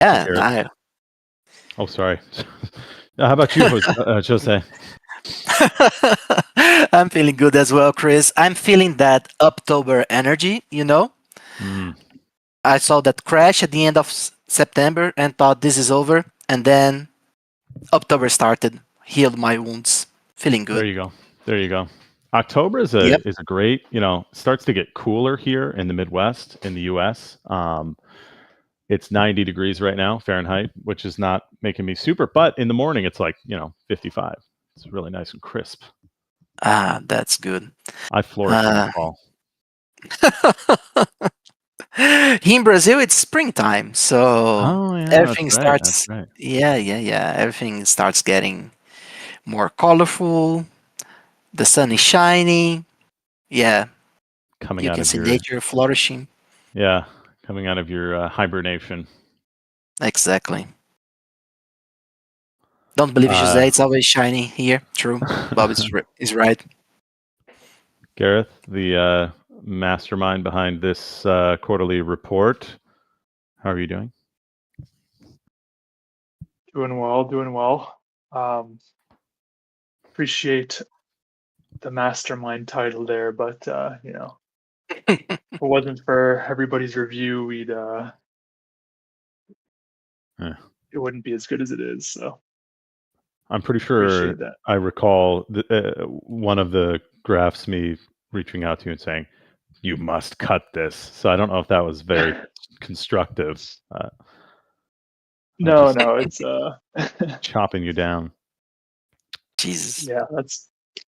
Yeah, Gareth. Oh, sorry. How about you, Jose? I'm feeling good as well, Chris. I'm feeling that October energy, Mm, I saw that crash at the end of September and thought this is over. And then October started, healed my wounds. Feeling there good. you go. There you go. October is Yep. a great, starts to get cooler here in the Midwest in the US. It's 90 degrees right now, Fahrenheit, which is not making me super, but in the morning it's like, 55. It's really nice and crisp. Ah, that's good. I flourish in the fall. In Brazil, it's springtime, so Oh yeah, that's everything right. That's starts. right. Yeah. Everything starts getting more colorful. The sun is shining. Yeah, Coming you out can of see your nature flourishing. coming out of your hibernation. Exactly. Don't believe Uh, Jose. It's always shiny here. True. Bob is right. Gareth, the mastermind behind this quarterly report. How are you doing? Doing well, doing well. Appreciate the mastermind title there, but if it wasn't for everybody's review, Yeah. it wouldn't be as good as it is. So I'm pretty appreciate sure that. I recall one of the graphs me reaching out to you and saying, "You must cut this." So I don't know if that was very constructive. No, Just no, it's chopping you down. Jesus. yeah,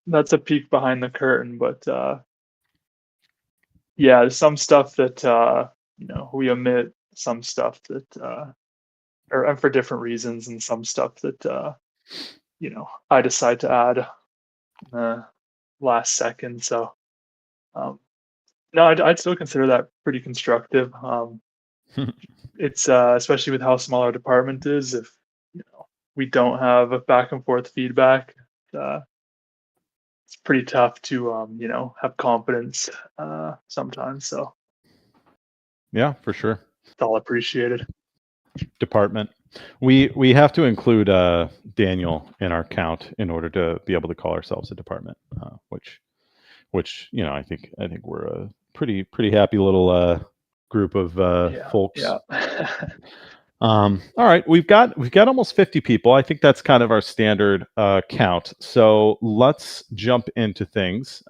that's a peek behind the curtain, but yeah, there's some stuff that we omit, some stuff that or and for different reasons, and some stuff that I decide to add last second. So no, I'd still consider that pretty constructive. It's especially with how small our department is. If we don't have a back and forth feedback, uh, it's pretty tough to have confidence sometimes. So Yeah, for sure. it's all appreciated. Department. We have to include Daniel in our count in order to be able to call ourselves a department, which I think we're a pretty happy little group of folks. Yeah. All right, we've got almost 50 people. I think that's kind of our standard count. So let's jump into things.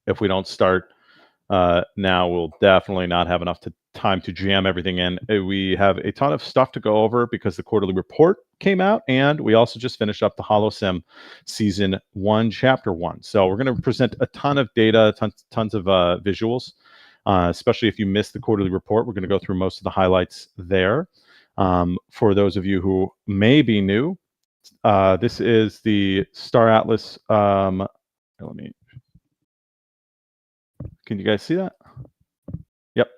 If we don't start now, we'll definitely not have enough time to jam everything in. We have a ton of stuff to go over because the quarterly report came out, and we also just finished up the Holosim Season 1, Chapter 1. So we're going to present a ton of data, tons of visuals. Especially if you missed the quarterly report, we're going to go through most of the highlights there. For those of you who may be new, this is the Star Atlas. Can you guys see that? Yep.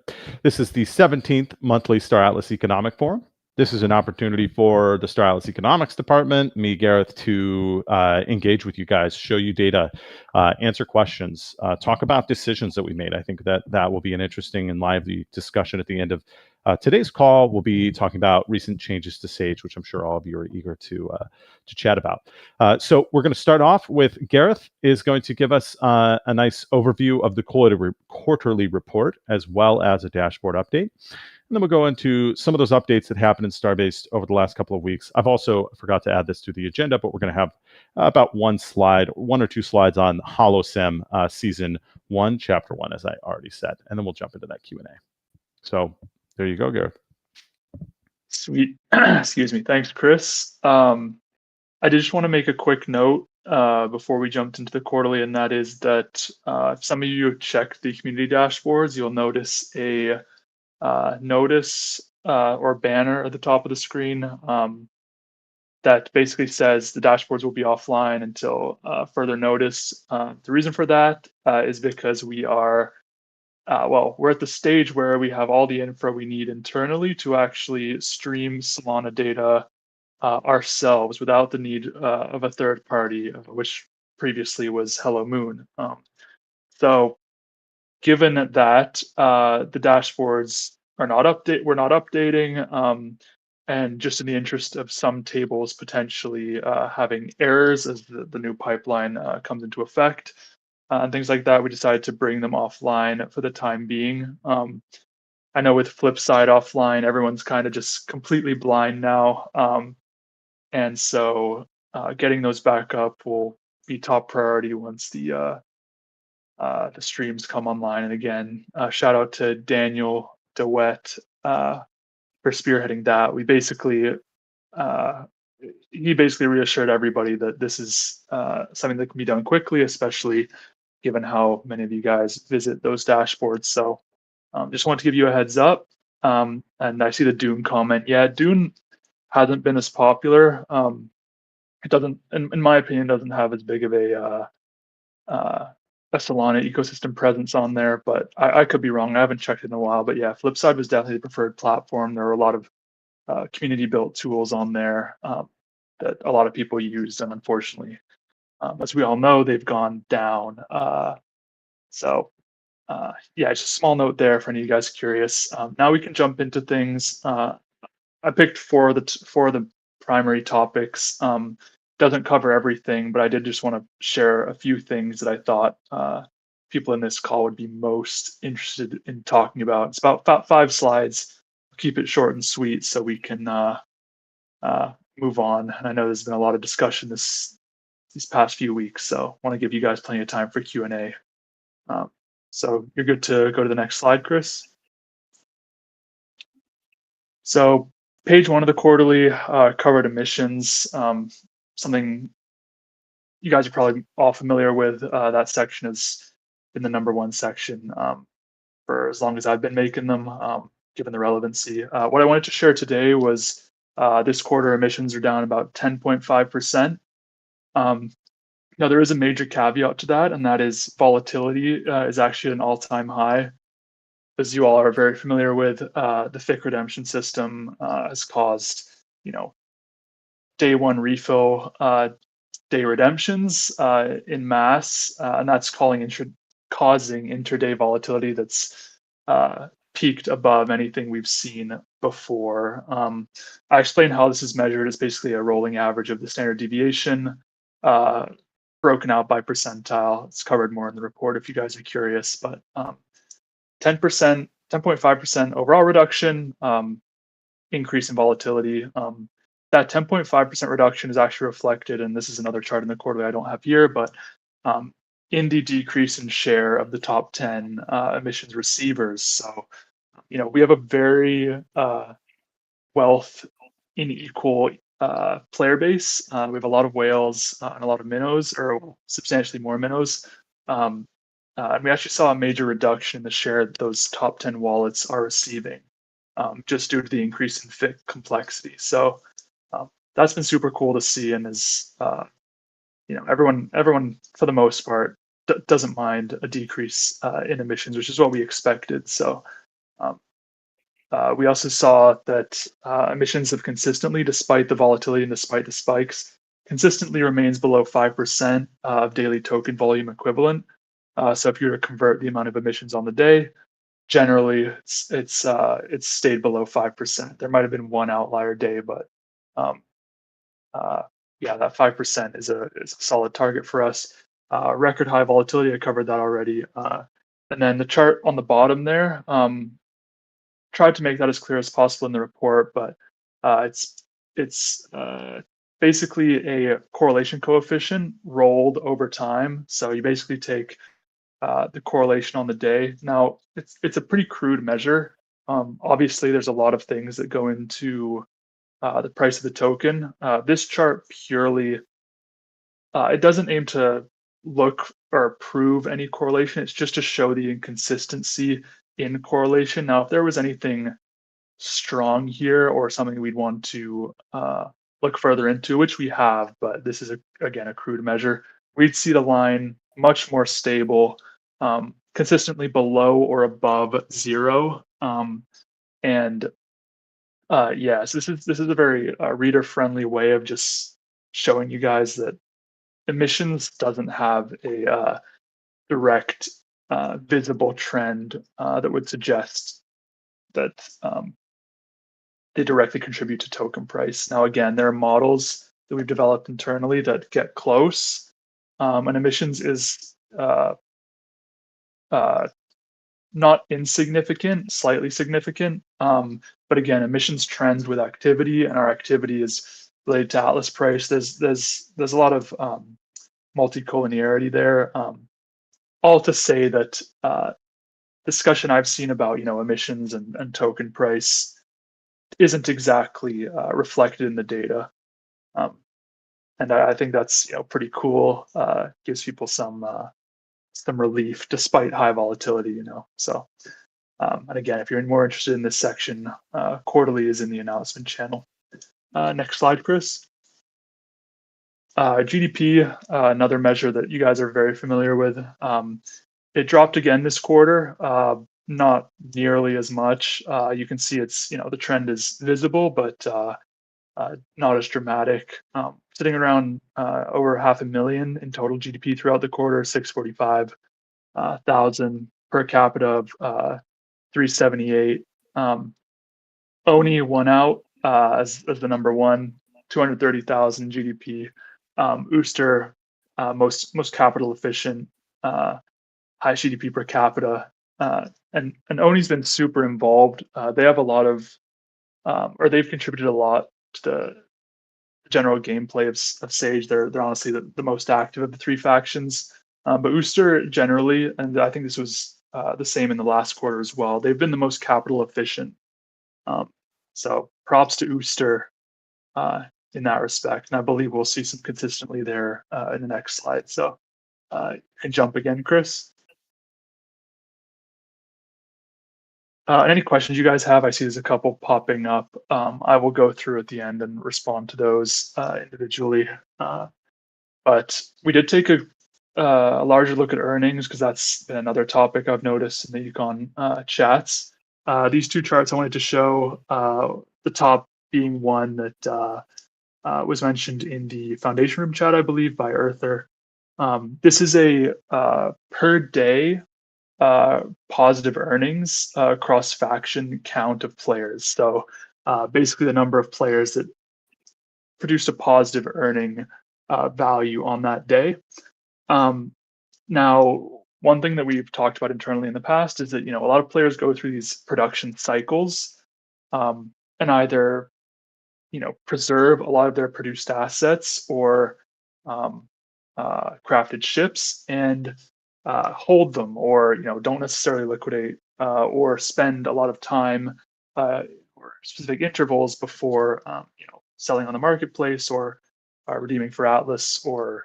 This is the 17th monthly Star Atlas Economic Forum. This is an opportunity for the Star Atlas Economics Department, me, Gareth, to engage with you guys, show you data, answer questions, talk about decisions that we made. I think that will be an interesting and lively discussion at the end of today's call. We'll be talking about recent changes to Sage, which I'm sure all of you are eager to chat about. So we're going to start off with Gareth is going to give us a nice overview of the quarterly report as well as a dashboard update. And then we'll go into some of those updates that happened in Starbased over the last couple of weeks. I've also forgot to add this to the agenda, but we're going to have about one or two slides on Holosim Season 1, Chapter 1, as I already said. And then we'll jump into that Q&A. So there you go, Gareth. Sweet. Excuse me. Thanks, Chris. I just want to make a quick note before we jumped into the quarterly, and that is that if some of you have checked the community dashboards, you'll notice a notice or banner at the top of the screen that basically says the dashboards will be offline until further notice. The reason for that is because we are we're at the stage where we have all the info we need internally to actually stream Solana data ourselves without the need of a third party, which previously was Hello Moon. So given that the dashboards we're not updating. And just in the interest of some tables potentially having errors as the new pipeline comes into effect and things like that, we decided to bring them offline for the time being. I know with Flipside offline, everyone's kind of just completely blind now. And so getting those back up will be top priority once the streams come online. And again, shout out to Daniel DeWet for spearheading that. He basically reassured everybody that this is something that can be done quickly, especially given how many of you guys visit those dashboards. So just want to give you a heads up. And I see the Dune comment. Yeah, Dune hasn't been as popular. It doesn't, in my opinion, doesn't have as big of a Solana ecosystem presence on there, but I could be wrong. I haven't checked it in a while, but yeah, Flipside was definitely the preferred platform. There were a lot of community built tools on there that a lot of people used, and unfortunately, as we all know, they've gone down. Yeah, just a small note there for any of you guys curious. Now we can jump into things. I picked four of the primary topics. Doesn't cover everything, but I did just want to share a few things that I thought people in this call would be most interested in talking about. It's about 5 slides. Keep it short and sweet so we can move on. And I know there's been a lot of discussion these past few weeks, so I want to give you guys plenty of time for Q&A. So you're good to go to the next slide, Chris. So page 1 of the quarterly covered emissions, something you guys are probably all familiar with. That section has been the #1 section for as long as I've been making them, given the relevancy. What I wanted to share today was this quarter emissions are down about 10.5%. Now there is a major caveat to that, and that is volatility is actually an all-time high. As you all are very familiar with, the FIC redemption system has caused, day 1 refill day redemptions in mass, and that's causing intraday volatility that's peaked above anything we've seen before. I explained how this is measured. It's basically a rolling average of the standard deviation broken out by percentile. It's covered more in the report if you guys are curious, but 10%, 10.5% overall reduction, increase in volatility. That 10.5% reduction is actually reflected, and this is another chart in the quarterly I don't have here, but in the decrease in share of the top 10 emissions receivers. So, we have a very wealth unequal player base. We have a lot of whales and a lot of minnows, or substantially more minnows. And we actually saw a major reduction in the share that those top 10 wallets are receiving, just due to the increase in FIC complexity. So that's been super cool to see, and is everyone for the most part doesn't mind a decrease in emissions, which is what we expected. So we also saw that emissions have consistently, despite the volatility and despite the spikes, consistently remains below 5% of daily token volume equivalent. So if you were to convert the amount of emissions on the day, generally it's stayed below 5%. There might have been one outlier day, but yeah, that 5% is a solid target for us. Record high volatility, I covered that already. And then the chart on the bottom there, tried to make that as clear as possible in the report, but it's basically a correlation coefficient rolled over time. So you basically take the correlation on the day. Now it's a pretty crude measure. Obviously, there's a lot of things that go into the price of the token. This chart purely, it doesn't aim to look or prove any correlation. It's just to show the inconsistency in correlation. Now, if there was anything strong here or something we'd want to look further into, which we have, but this is again a crude measure, we'd see the line much more stable, consistently below or above 0. Yeah, so this is a very reader-friendly way of just showing you guys that emissions doesn't have a direct visible trend that would suggest that they directly contribute to token price. Now, again, there are models that we've developed internally that get close, and emissions is not insignificant, slightly significant. But again, emissions trends with activity, and our activity is related to Atlas price. There's a lot of multicollinearity there. All to say that discussion I've seen about emissions and token price isn't exactly reflected in the data, and I think that's pretty cool. Gives people some relief despite high volatility. So. And again, if you're more interested in this section, quarterly is in the announcement channel. Next slide, Chris. GDP, another measure that you guys are very familiar with. It dropped again this quarter, not nearly as much. You can see it's, the trend is visible, but not as dramatic. Sitting around over 500,000 in total GDP throughout the quarter, 645,000 per capita of 378. Oni won out as the number one, 230,000 GDP. Ooster, most capital efficient, highest GDP per capita. And Oni's been super involved. They have a lot of, or they've contributed a lot to the general gameplay of Sage. They're honestly the most active of the three factions. But Ooster generally, and I think this was the same in the last quarter as well, they've been the most capital efficient. So props to Ooster in that respect. And I believe we'll see some consistently there in the next slide. So you can jump again, Chris. Any questions you guys have? I see there's a couple popping up. I will go through at the end and respond to those individually. But we did take a larger look at earnings because that's been another topic I've noticed in the Econ chats. These two charts I wanted to show, the top being one that was mentioned in the Foundation Room chat, I believe, by Earther. This is a per day positive earnings cross faction count of players. So basically the number of players that produced a positive earning value on that day. Now, one thing that we've talked about internally in the past is that a lot of players go through these production cycles and either preserve a lot of their produced assets or crafted ships and hold them, or don't necessarily liquidate or spend a lot of time or specific intervals before selling on the marketplace or redeeming for Atlas or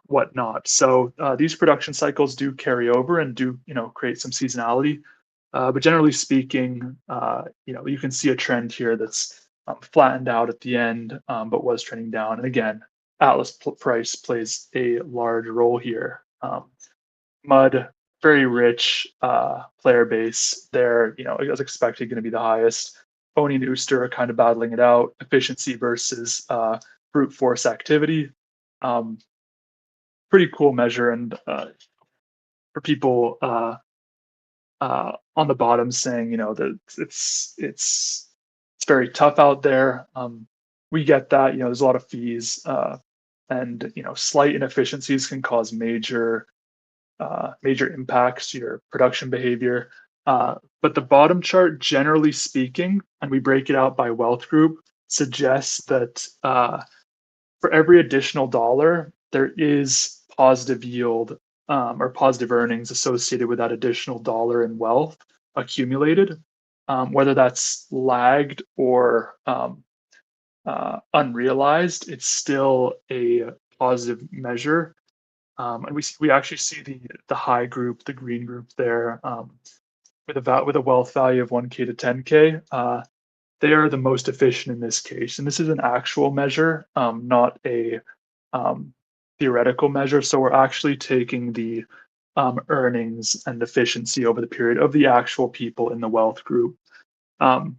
whatnot. So these production cycles do carry over and do create some seasonality. But generally speaking, you can see a trend here that's flattened out at the end, but was trending down. And again, Atlas price plays a large role here. Mud, very rich player base. They're, as expected, going to be the highest. Oni and Ooster are kind of battling it out. Efficiency versus brute force activity. Pretty cool measure, and for people on the bottom saying that it's very tough out there. We get that. There's a lot of fees, and slight inefficiencies can cause major impacts to your production behavior. But the bottom chart, generally speaking, and we break it out by wealth group, suggests that for every additional dollar, there is positive yield or positive earnings associated with that additional dollar in wealth accumulated, whether that's lagged or unrealized. It's still a positive measure, and we actually see the high group, the green group there, with a wealth value of 1K to 10K. They are the most efficient in this case, and this is an actual measure, not a theoretical measure. So we're actually taking the earnings and efficiency over the period of the actual people in the wealth group. I'm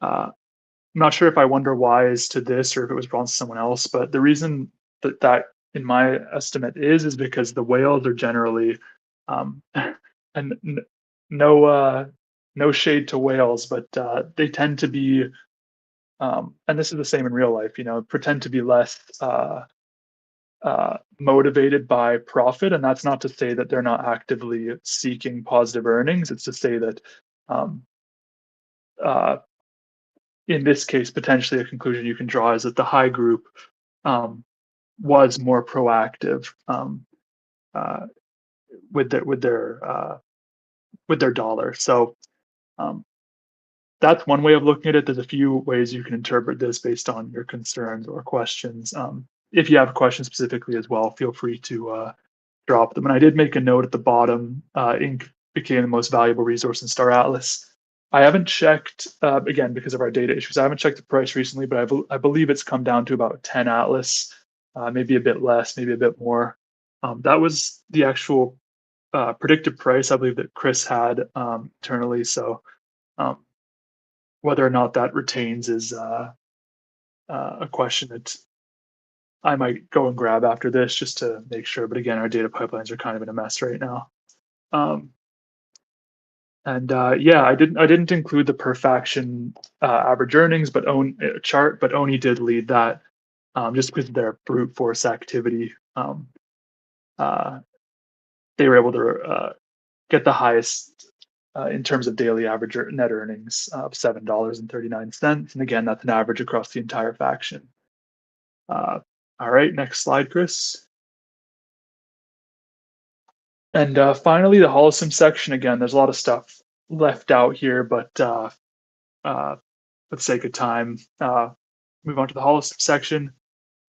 not sure if I wonder why is to this or if it was brought to someone else, but the reason that in my estimate is because the whales are generally and no no shade to whales, but they tend to be, and this is the same in real life, pretend to be less motivated by profit. And that's not to say that they're not actively seeking positive earnings. It's to say that in this case, potentially a conclusion you can draw is that the high group was more proactive with their dollar. So that's one way of looking at it. There's a few ways you can interpret this based on your concerns or questions. If you have questions specifically as well, feel free to drop them. And I did make a note at the bottom. Ink became the most valuable resource in Star Atlas. I haven't checked, again, because of our data issues, I haven't checked the price recently, but I believe it's come down to about 10 Atlas, maybe a bit less, maybe a bit more. That was the actual predicted price, I believe, that Chris had internally. So whether or not that retains is a question that I might go and grab after this just to make sure. But again, our data pipelines are kind of in a mess right now. Yeah, I didn't include the per faction average earnings, but chart, but Oni did lead that just because of their brute force activity. They were able to get the highest in terms of daily average net earnings of $7.39, and again, that's an average across the entire faction. All right, next slide, Chris. And finally, the Holosim section. Again, there's a lot of stuff left out here, but for the sake of time, move on to the Holosim section.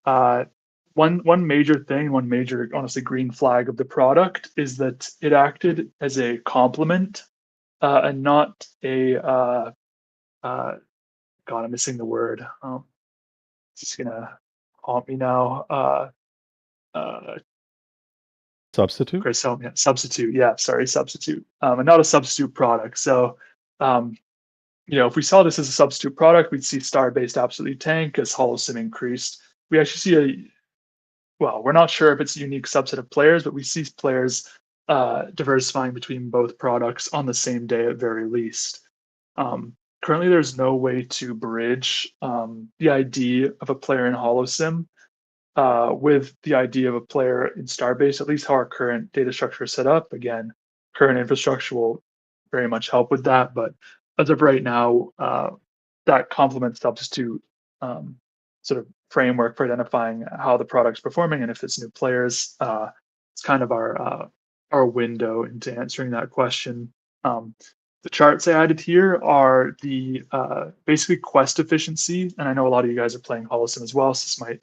One major thing, one major, honestly, green flag of the product is that it acted as a complement and not a, God, I'm missing the word. It's just gonna haunt me now. Substitute? Chris, help me. Substitute. Yeah, sorry, substitute. And not a substitute product. So, if we saw this as a substitute product, we'd see Starbased absolutely tank as Holosim increased. We actually see we're not sure if it's a unique subset of players, but we see players diversifying between both products on the same day at very least. Currently, there's no way to bridge the ID of a player in Holosim with the idea of a player in Starbase, at least how our current data structure is set up. Again, current infrastructure will very much help with that. But as of right now, that complement substitute sort of framework for identifying how the product's performing and if it's new players, it's kind of our window into answering that question. The charts I added here are the basically quest efficiency, and I know a lot of you guys are playing Holosim as well, so this might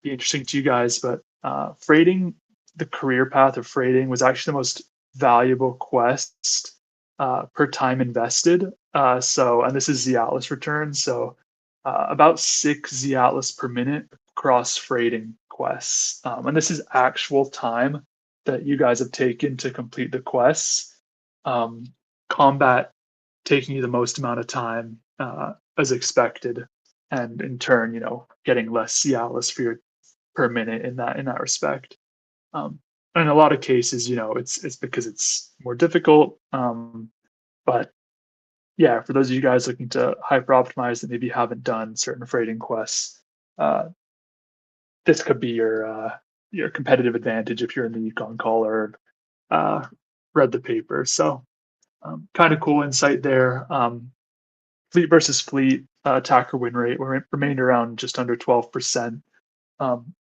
be interesting to you guys, but freighting, the career path of freighting was actually the most valuable quest per time invested. And this is Z-Atlas return. So about 6 Z-Atlas per minute across freighting quests. And this is actual time that you guys have taken to complete the quests. Combat taking you the most amount of time as expected, and in turn, getting less Z-Atlas for your per minute in that respect. In a lot of cases, it's because it's more difficult. But yeah, for those of you guys looking to hyper optimize that maybe haven't done certain freighting quests, this could be your competitive advantage if you're in the Yukon call or read the paper. So kind of cool insight there. Fleet versus fleet attacker win rate remained around just under 12%.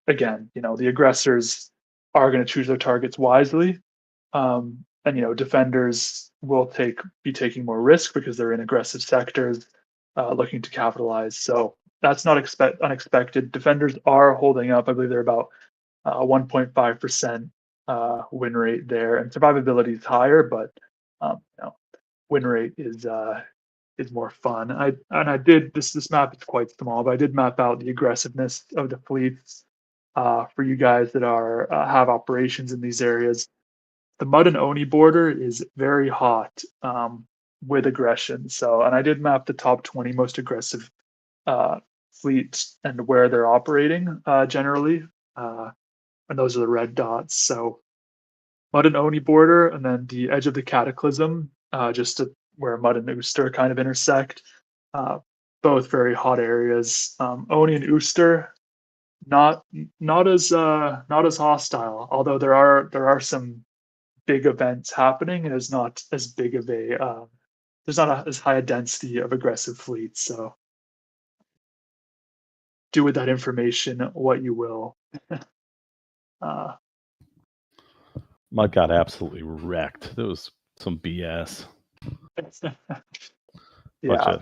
Again, the aggressors are going to choose their targets wisely, and defenders will be taking more risk because they're in aggressive sectors, looking to capitalize. So that's not unexpected. Defenders are holding up. I believe they're about 1.5% win rate there, and survivability is higher, but win rate is more fun. I did this map is quite small, but I did map out the aggressiveness of the fleets for you guys that are have operations in these areas. The Mud and Oni border is very hot with aggression. And I did map the top 20 most aggressive fleets and where they're operating generally, and those are the red dots. So Mud and Oni border, and then the edge of the Cataclysm, just where Mud and Ooster kind of intersect. Both very hot areas. Oni and Ooster, not as hostile. Although there are some big events happening, and is not as big of a there's not as high a density of aggressive fleets. So do with that information what you will. Mud got absolutely wrecked. There was some BS. Yeah.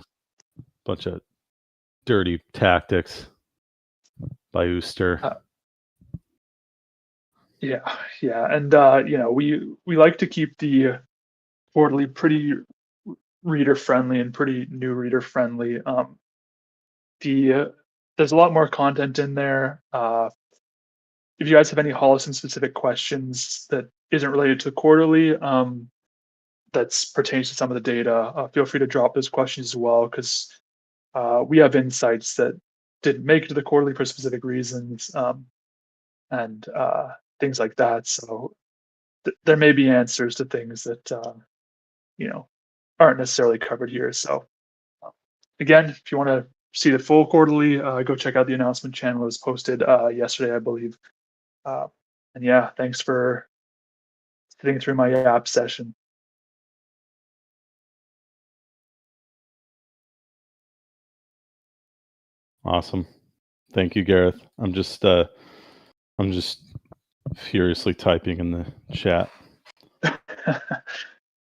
Bunch of dirty tactics by Ooster. Yeah, and we like to keep the quarterly pretty reader friendly and pretty new reader friendly. There's a lot more content in there. If you guys have any Holosim specific questions that isn't related to quarterly, that's pertains to some of the data, feel free to drop those questions as well, because we have insights that didn't make it to the quarterly for specific reasons, and things like that. So there may be answers to things that aren't necessarily covered here. So again, if you want to see the full quarterly, go check out the announcement channel. It was posted yesterday, I believe. And yeah, thanks for sitting through my app session. Awesome. Thank you, Gareth. I'm just furiously typing in the chat.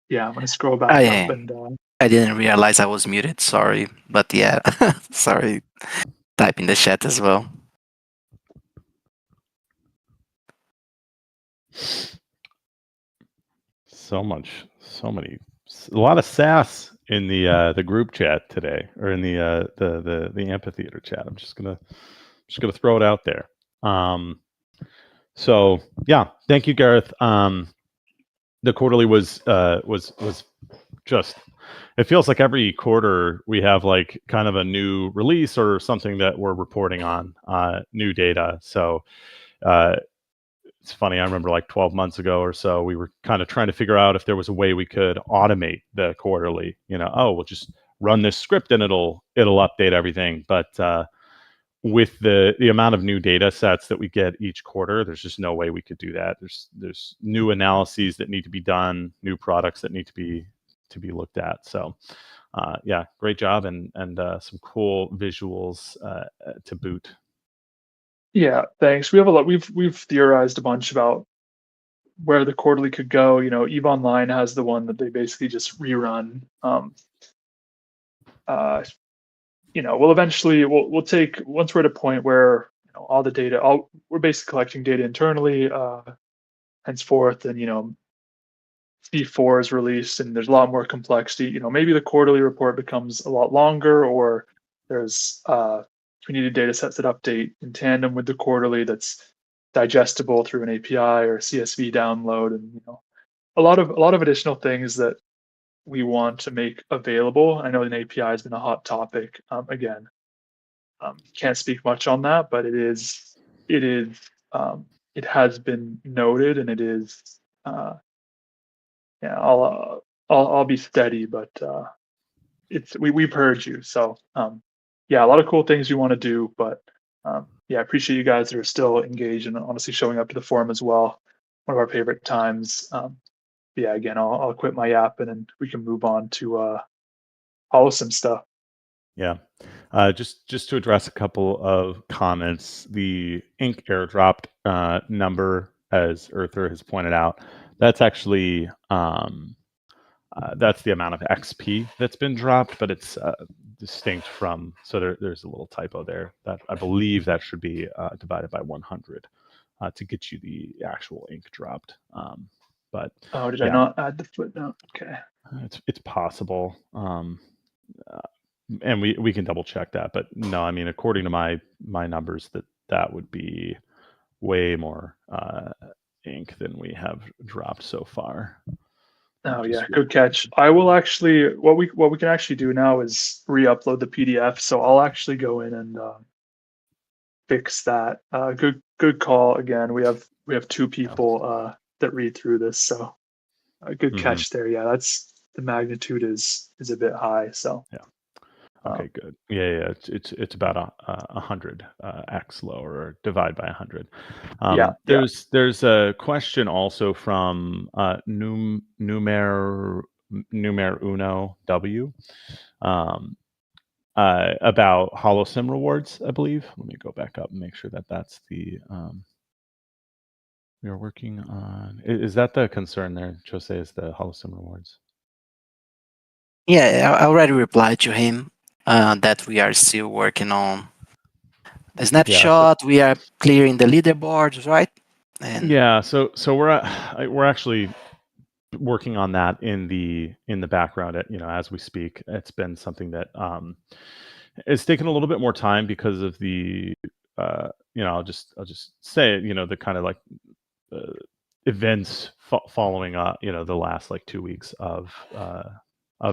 Yeah, I'm gonna scroll back up and I didn't realize I was muted, sorry. But yeah, sorry. Type in the chat as well. A lot of sass in the group chat today, or in the amphitheater chat. I'm just gonna throw it out there. So yeah, thank you, Gareth. The quarterly was just, it feels like every quarter we have like kind of a new release or something that we're reporting on, new data. So it's funny, I remember like 12 months ago or so, we were kind of trying to figure out if there was a way we could automate the quarterly, we'll just run this script and it'll update everything. But with the amount of new data sets that we get each quarter, there's just no way we could do that. There's new analyses that need to be done, new products that need to be looked at. So yeah, great job, and some cool visuals to boot. Yeah, thanks. We have a lot. We've theorized a bunch about where the quarterly could go. EVE Online has the one that they basically just rerun. We'll eventually we'll take, once we're at a point where all the data, we're basically collecting data internally henceforth, and C4 is released and there's a lot more complexity. Maybe the quarterly report becomes a lot longer, or there's we needed data sets that update in tandem with the quarterly that's digestible through an API or CSV download, and a lot of additional things that we want to make available. I know an API has been a hot topic. Again, can't speak much on that, but it has been noted, and it is. Yeah, I'll be steady, but we've heard you. So yeah, a lot of cool things we want to do, but yeah, I appreciate you guys that are still engaged and honestly showing up to the forum as well. One of our favorite times. Yeah, again, I'll quit my app and then we can move on to Holosim stuff. Yeah, just to address a couple of comments, the ink airdropped number, as Earther has pointed out, that's actually that's the amount of XP that's been dropped, but it's distinct from, so there's a little typo there. That I believe that should be divided by 100 to get you the actual ink dropped. But oh, did I not add the footnote? Okay, it's possible, and we can double check that. But no, I mean, according to my numbers, that would be way more ink than we have dropped so far. Oh yeah, good catch. I will actually, what we can actually do now is re-upload the PDF. So I'll actually go in and fix that. Good call. Again, we have two people that read through this, so a good catch there. Yeah, the magnitude is a bit high. So Yeah. Okay, good. Yeah. It's about 100x lower, or divide by 100. yeah. There's a question also from Numer Uno W about Holosim rewards, I believe. Let me go back up and make sure that that's the we are working on. Is that the concern there, Jose? Is the Holosim rewards? Yeah, I already replied to him that we are still working on the snapshot. We are clearing the leaderboards, right? And Yeah, so we're actually working on that in the background as we speak. It's been something that it's taken a little bit more time because of the I'll just say it, the kind of like events following the last like 2 weeks of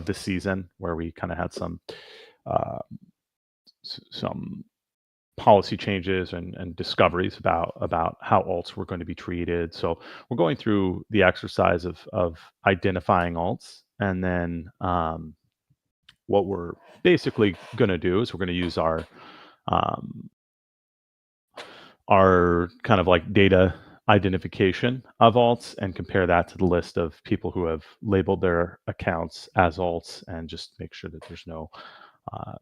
the season, where we kind of had some uh, some policy changes and discoveries about how alts were going to be treated. So we're going through the exercise of identifying alts, and then what we're basically going to do is we're going to use um, our kind of like data identification of alts and compare that to the list of people who have labeled their accounts as alts, and just make sure that there's no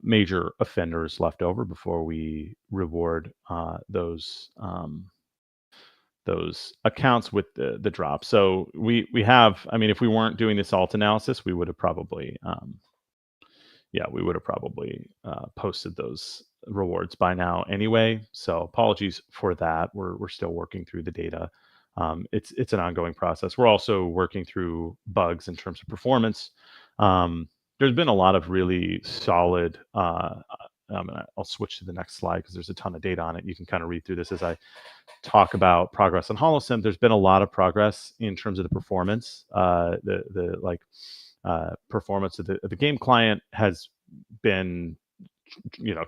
major offenders left over before we reward those accounts with the drop. So we have, I mean, if we weren't doing this alt analysis, we would have probably posted those rewards by now anyway. So apologies for that. We're still working through the data. It's an ongoing process. We're also working through bugs in terms of performance. There's been a lot of really solid. I'll switch to the next slide because there's a ton of data on it. You can kind of read through this as I talk about progress on Holosim. There's been a lot of progress in terms of the performance. Performance of the game client has been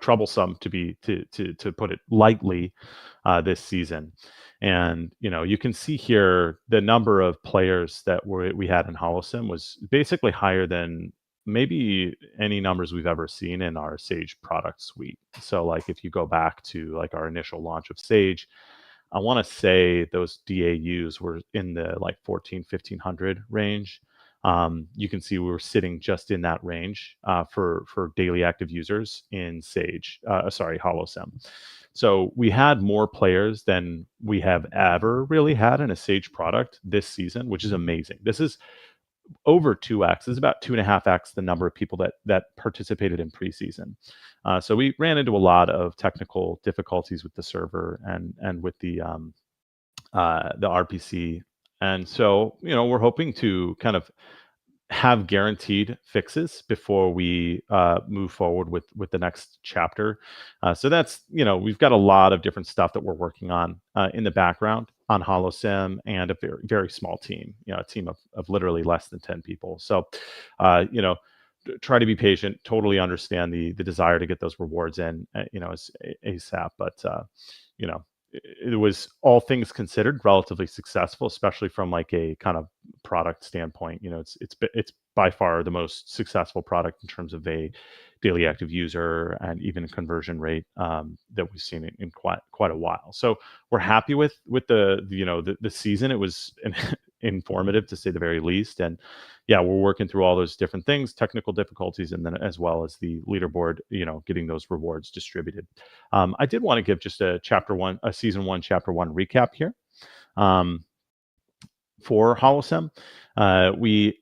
troublesome, to put it lightly, this season. And you can see here the number of players that we had in Holosim was basically higher than maybe any numbers we've ever seen in our Sage product suite. So like if you go back to like our initial launch of Sage, I want to say those DAUs were in the like 1,500 range. You can see we were sitting just in that range for daily active users in Holosim. So we had more players than we have ever really had in a Sage product this season, which is amazing. This is over 2x. This is about 2.5x the number of people that participated in preseason. So we ran into a lot of technical difficulties with the server and with the RPC. And so, we're hoping to kind of have guaranteed fixes before we move forward with the next chapter. So that's, we've got a lot of different stuff that we're working on in the background on Holosim, and a very, very small team, a team of literally less than 10 people. So, try to be patient, totally understand the desire to get those rewards in, as ASAP. But, it was, all things considered, relatively successful, especially from like a kind of product standpoint. It's by far the most successful product in terms of a daily active user and even conversion rate that we've seen in quite a while. So we're happy with the season. It was informative, to say the very least. And yeah, we're working through all those different things, technical difficulties, and then as well as the leaderboard, getting those rewards distributed. I did want to give just a season 1, chapter 1 recap here. For Holosim, we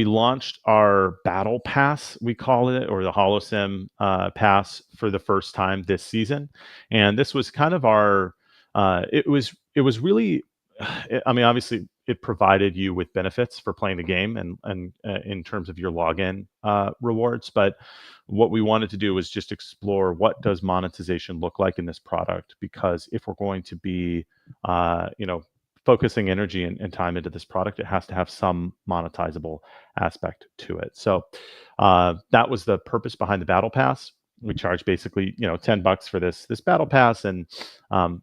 launched our battle pass, we call it, or the Holosim pass, for the first time this season. And this was kind of our it was really, I mean, obviously it provided you with benefits for playing the game and in terms of your login rewards. But what we wanted to do was just explore, what does monetization look like in this product? Because if we're going to be focusing energy and time into this product, it has to have some monetizable aspect to it. So that was the purpose behind the battle pass. we charge basically, $10 for this battle pass, and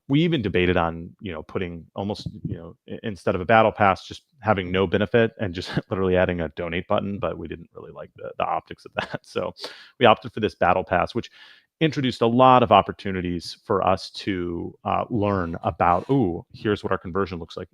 we even debated on, putting almost, instead of a battle pass, just having no benefit and just literally adding a donate button, but we didn't really like the optics of that. So we opted for this battle pass, which introduced a lot of opportunities for us to learn about, here's what our conversion looks like.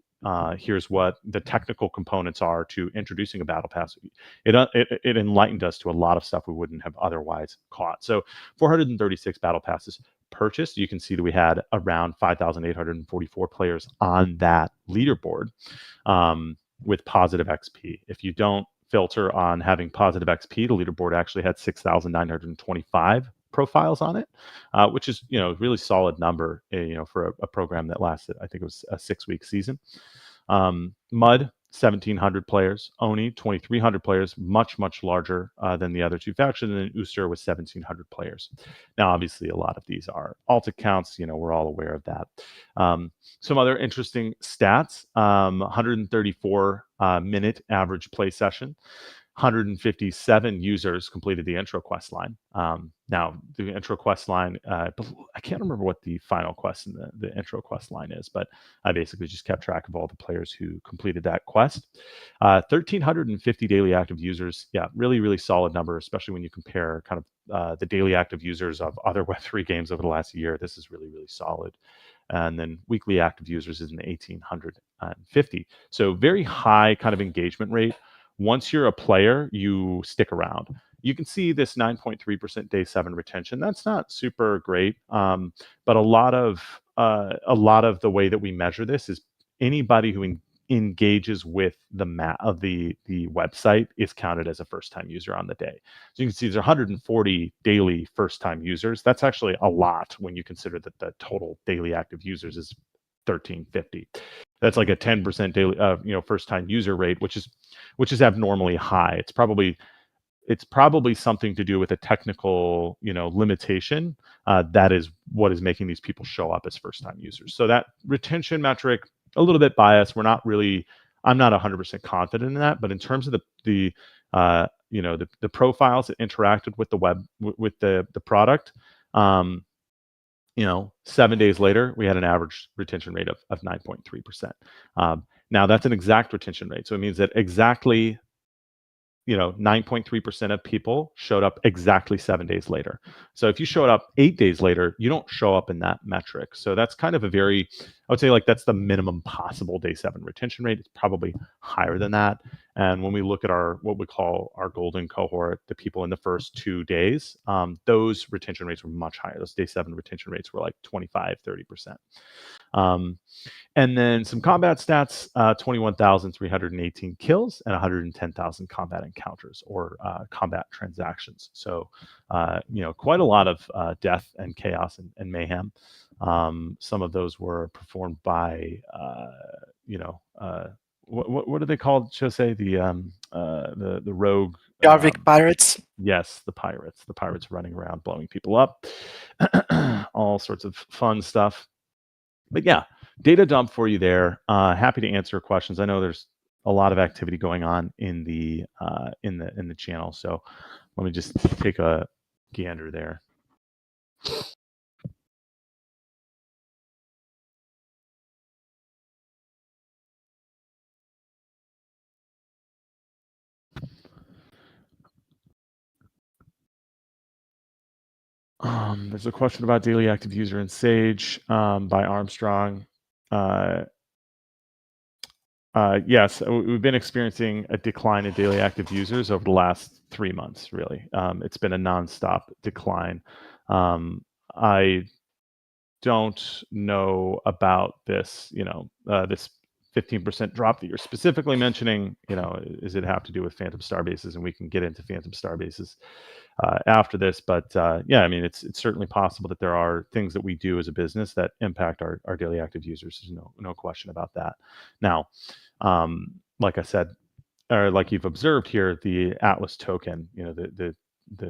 Here's what the technical components are to introducing a battle pass. It enlightened us to a lot of stuff we wouldn't have otherwise caught. So 436 battle passes purchased. You can see that we had around 5,844 players on that leaderboard with positive XP. If you don't filter on having positive XP, the leaderboard actually had 6,925 profiles on it, which is really solid number for a program that lasted, I think it was a 6-week season. Mud, 1,700 players. Oni, 2,300 players, much larger than the other two factions, and then Uster was 1,700 players. Now, obviously, a lot of these are alt accounts. We're all aware of that. Some other interesting stats: 134 minute average play session. 157 users completed the intro quest line. Now, the intro quest line, I can't remember what the final quest in the intro quest line is, but I basically just kept track of all the players who completed that quest. 1,350 daily active users. Yeah, really solid number, especially when you compare kind of the daily active users of other Web3 games over the last year. This is really solid. And then weekly active users is in the 1,850. So very high kind of engagement rate. Once you're a player, you stick around. You can see this 9.3% day 7 retention. That's not super great, but a lot of the way that we measure this is anybody who engages with the website is counted as a first-time user on the day. So you can see there's 140 daily first-time users. That's actually a lot when you consider that the total daily active users is 1,350. That's like a 10% daily, first-time user rate, which is abnormally high. It's probably something to do with a technical, limitation. That is what is making these people show up as first-time users. So that retention metric, a little bit biased. I'm not 100% confident in that, but in terms of the profiles that interacted with the web with the product. 7 days later, we had an average retention rate of 9.3%. Now, that's an exact retention rate. So it means that exactly 9.3% of people showed up exactly 7 days later. So if you showed up 8 days later, you don't show up in that metric. So that's kind of I would say that's the minimum possible day 7 retention rate. It's probably higher than that. And when we look at what we call our golden cohort, the people in the first 2 days, those retention rates were much higher. Those day 7 retention rates were like 25, 30%. And then some combat stats, 21,318 kills and 110,000 combat encounters or combat transactions. So, quite a lot of death and chaos and mayhem. Some of those were performed by, what are they called, Jose? The rogue. Jarvik pirates. Yes, the pirates running around blowing people up. All sorts of fun stuff. But yeah, data dump for you there. Happy to answer questions. I know there's a lot of activity going on in the channel, so let me just take a gander there. There's a question about daily active user in Sage by Armstrong. Yes, we've been experiencing a decline in daily active users over the last 3 months, really. It's been a nonstop decline. I don't know about this, this 15% drop that you're specifically mentioning. Does it have to do with Phantom Starbases? And we can get into Phantom Starbases after this. But yeah, I mean, it's certainly possible that there are things that we do as a business that impact our daily active users. There's no question about that. Now, like I said, or like you've observed here, the Atlas token, the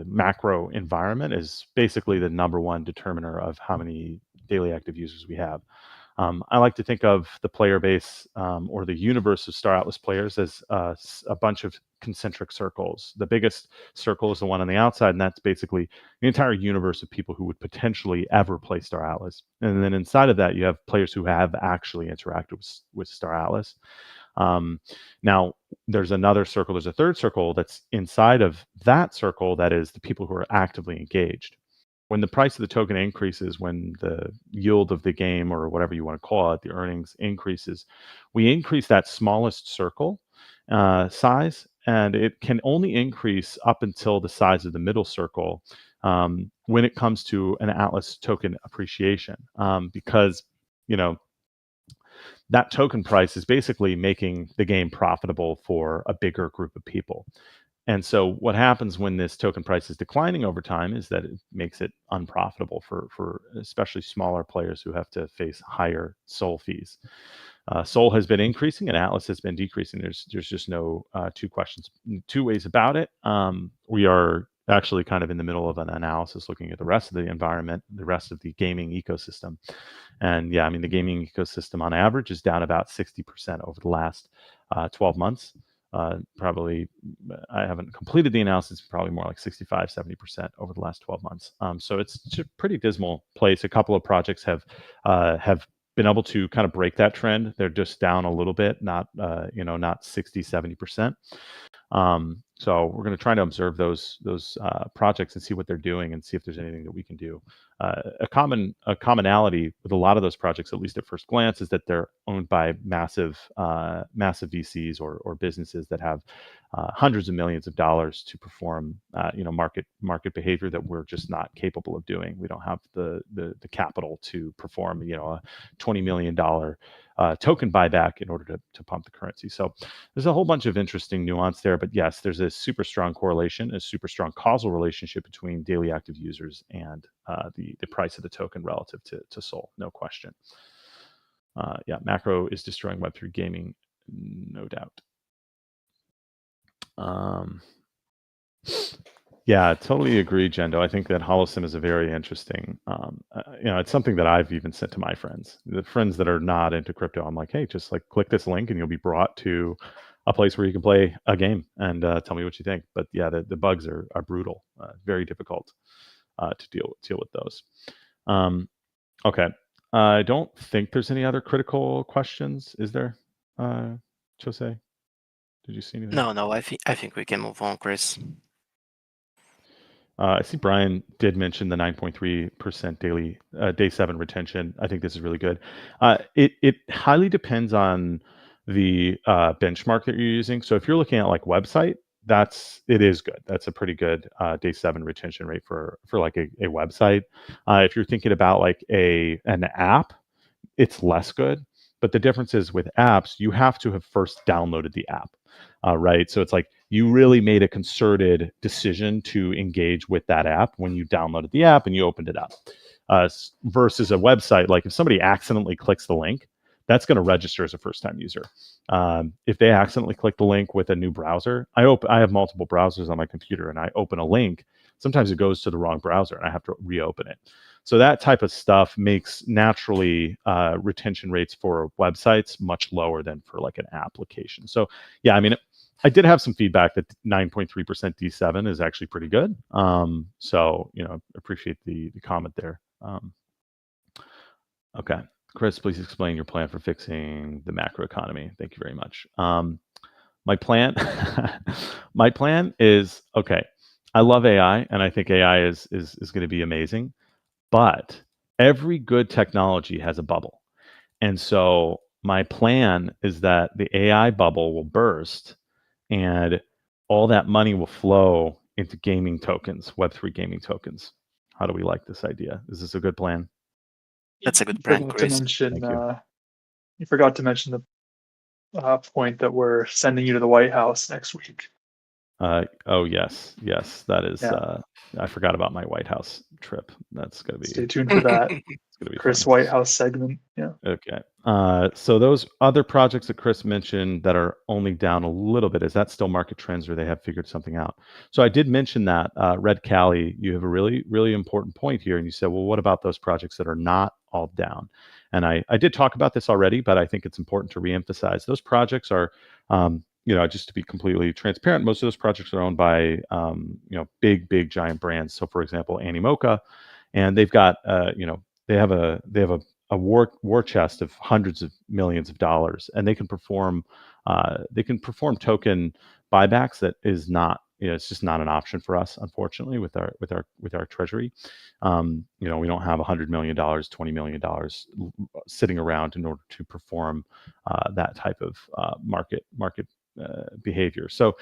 macro environment is basically the number one determiner of how many daily active users we have. I like to think of the player base or the universe of Star Atlas players as a bunch of concentric circles. The biggest circle is the one on the outside, and that's basically the entire universe of people who would potentially ever play Star Atlas. And then inside of that, you have players who have actually interacted with Star Atlas. Now, there's another circle, there's a third circle that's inside of that circle that is the people who are actively engaged. When the price of the token increases, when the yield of the game, or whatever you want to call it, the earnings increases, we increase that smallest circle size, and it can only increase up until the size of the middle circle when it comes to an Atlas token appreciation, because that token price is basically making the game profitable for a bigger group of people. And so what happens when this token price is declining over time is that it makes it unprofitable for especially smaller players who have to face higher SOL fees. SOL has been increasing and Atlas has been decreasing. There's just no two ways about it. We are actually kind of in the middle of an analysis looking at the rest of the environment, the rest of the gaming ecosystem. And yeah, I mean, the gaming ecosystem on average is down about 60% over the last 12 months. Probably, I haven't completed the analysis, probably more like 65, 70% over the last 12 months. So it's a pretty dismal place. A couple of projects have been able to kind of break that trend. They're just down a little bit, not 60, 70%. So we're going to try to observe those projects and see what they're doing and see if there's anything that we can do. A commonality with a lot of those projects, at least at first glance, is that they're owned by massive VCs or businesses that have hundreds of millions of dollars to perform market behavior that we're just not capable of doing. We don't have the capital to perform a $20 million token buyback in order to pump the currency. So there's a whole bunch of interesting nuance there, but yes, there's a super strong correlation, a super strong causal relationship between daily active users and the price of the token relative to SOL, no question. Yeah, macro is destroying Web3 gaming, no doubt. Yeah, totally agree, Jendo. I think that Holosim is a very interesting, it's something that I've even sent to my friends, the friends that are not into crypto. I'm like, hey, just like click this link and you'll be brought to a place where you can play a game and tell me what you think. But yeah, the bugs are brutal, very difficult to deal with those. Okay, I don't think there's any other critical questions. Is there, Chose? Did you see anything? No, I think we can move on, Chris. I see Brian did mention the 9.3% daily day 7 retention. I think this is really good. It highly depends on the benchmark that you're using. So if you're looking at like website, it is good. That's a pretty good day 7 retention rate for like a website. If you're thinking about like an app, it's less good. But the difference is with apps, you have to have first downloaded the app, right? So it's like you really made a concerted decision to engage with that app when you downloaded the app and you opened it up. Versus a website, like if somebody accidentally clicks the link, that's going to register as a first-time user. If they accidentally click the link with a new browser, I have multiple browsers on my computer, and I open a link. Sometimes it goes to the wrong browser, and I have to reopen it. So that type of stuff makes naturally retention rates for websites much lower than for like an application. So yeah, I mean, I did have some feedback that 9.3% D7 is actually pretty good. So appreciate the comment there. Okay, Chris, please explain your plan for fixing the macro economy. Thank you very much. My plan, my plan is okay. I love AI, and I think AI is going to be amazing. But every good technology has a bubble. And so my plan is that the AI bubble will burst and all that money will flow into gaming tokens, Web3 gaming tokens. How do we like this idea? Is this a good plan? That's a good plan, Chris. You forgot to mention the point that we're sending you to the White House next week. Oh, yes, that is. Yeah. I forgot about my White House trip. That's going to be. Stay tuned for that. It's going to be Chris fun. White House segment. Yeah. Okay. So those other projects that Chris mentioned that are only down a little bit, is that still market trends or they have figured something out? So I did mention that Red Cali, you have a really, really important point here. And you said, well, what about those projects that are not all down? And I did talk about this already, but I think it's important to reemphasize. Those projects are, just to be completely transparent, most of those projects are owned by, big giant brands. So, for example, Animoca, and they've got, they have a war chest of hundreds of millions of dollars, and they can perform token buybacks that is not, it's just not an option for us, unfortunately, with our treasury. We don't have $100 million, $20 million sitting around in order to perform that type of market behavior. So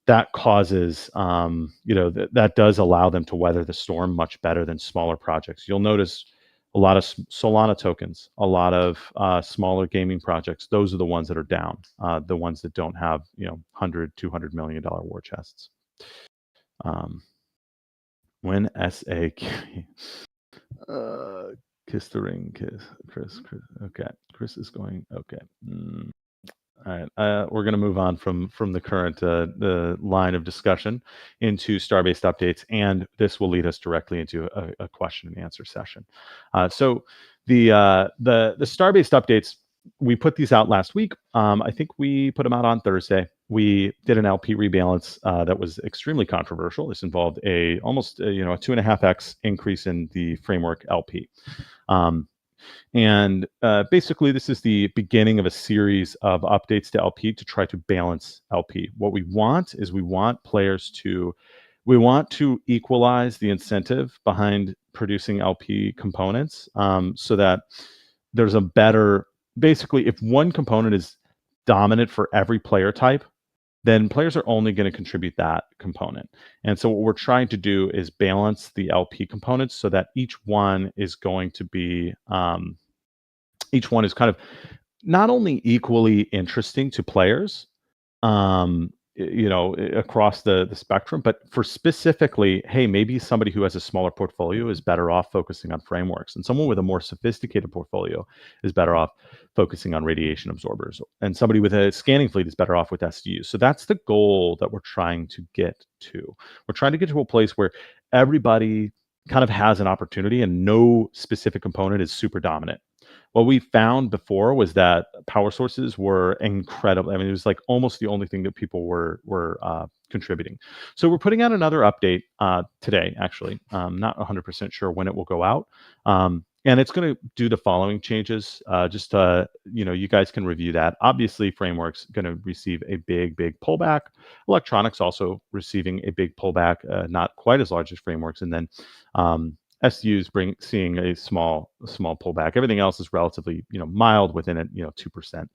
that causes, that does allow them to weather the storm much better than smaller projects. You'll notice a lot of Solana tokens, a lot of smaller gaming projects. Those are the ones that are down, the ones that don't have, $100, $200 million war chests. When SA kiss the ring, Chris. Okay, Chris is going. Okay. All right, we're going to move on from the current the line of discussion into Starbased updates, and this will lead us directly into a question and answer session. So the Starbased updates, we put these out last week. I think we put them out on Thursday. We did an LP rebalance that was extremely controversial. This involved almost a 2.5x increase in the framework LP. And basically, this is the beginning of a series of updates to LP to try to balance LP. What we want is we want to equalize the incentive behind producing LP components, so that there's a better, basically, if one component is dominant for every player type, then players are only going to contribute that component. And so what we're trying to do is balance the LP components so that each one is going to be, each one is kind of not only equally interesting to players, across the spectrum, but for specifically, hey, maybe somebody who has a smaller portfolio is better off focusing on frameworks, and someone with a more sophisticated portfolio is better off focusing on radiation absorbers, and somebody with a scanning fleet is better off with SDUs. So that's the goal that we're trying to get to. We're trying to get to a place where everybody kind of has an opportunity and no specific component is super dominant. What we found before was that power sources were incredible. I mean, it was like almost the only thing that people were contributing. So we're putting out another update today, actually. Not 100% sure when it will go out. And it's going to do the following changes. You guys can review that. Obviously, Framework's going to receive a big pullback. Electronics also receiving a big pullback, not quite as large as Frameworks. And then SUs seeing a small pullback. Everything else is relatively mild within it, 2%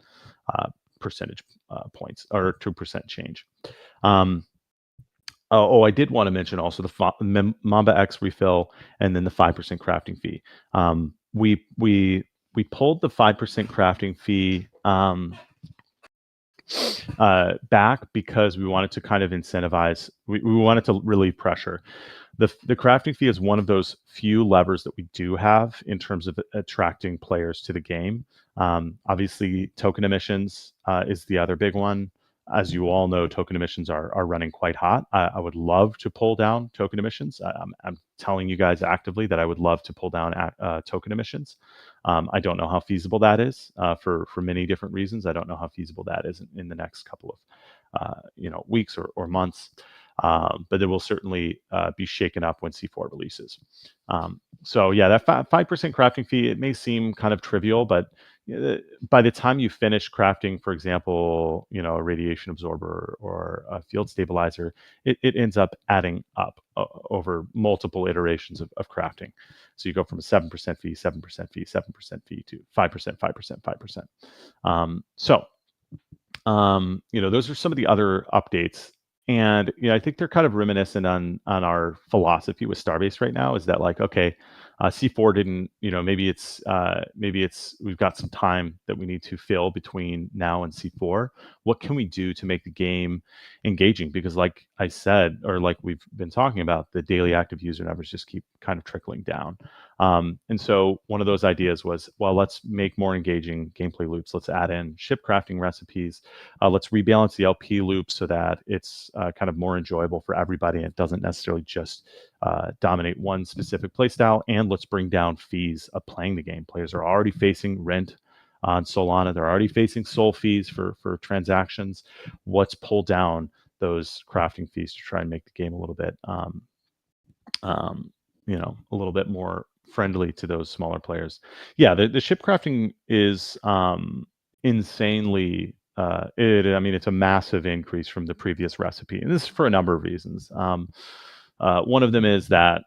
percentage points or 2% change. I did want to mention also the Mamba X refill and then the 5% crafting fee. We pulled the 5% crafting fee back because we wanted to kind of incentivize. We wanted to relieve pressure. The crafting fee is one of those few levers that we do have in terms of attracting players to the game. Obviously, token emissions is the other big one. As you all know, token emissions are running quite hot. I would love to pull down token emissions. I'm telling you guys actively that I would love to pull down token emissions. I don't know how feasible that is for many different reasons. I don't know how feasible that is in the next couple of weeks or months. But it will certainly be shaken up when C4 releases. So yeah, that 5% crafting fee, it may seem kind of trivial, but by the time you finish crafting, for example, a radiation absorber or a field stabilizer, it ends up adding up over multiple iterations of crafting. So you go from a 7% fee, 7% fee, 7% fee to 5%, 5%, 5%. Those are some of the other updates. And I think they're kind of reminiscent on our philosophy with Starbase right now. Is that like, okay, C4 didn't, maybe it's we've got some time that we need to fill between now and C4. What can we do to make the game engaging? Because like I said, or like we've been talking about, the daily active user numbers just keep kind of trickling down. And so one of those ideas was, well, let's make more engaging gameplay loops. Let's add in ship crafting recipes. Let's rebalance the LP loop so that it's kind of more enjoyable for everybody. It doesn't necessarily just dominate one specific playstyle, and let's bring down fees of playing the game. Players are already facing rent on Solana. They're already facing SOL fees for transactions. Let's pull down those crafting fees to try and make the game a little bit, a little bit more friendly to those smaller players. Yeah, the ship crafting is insanely. It's a massive increase from the previous recipe, and this is for a number of reasons. One of them is that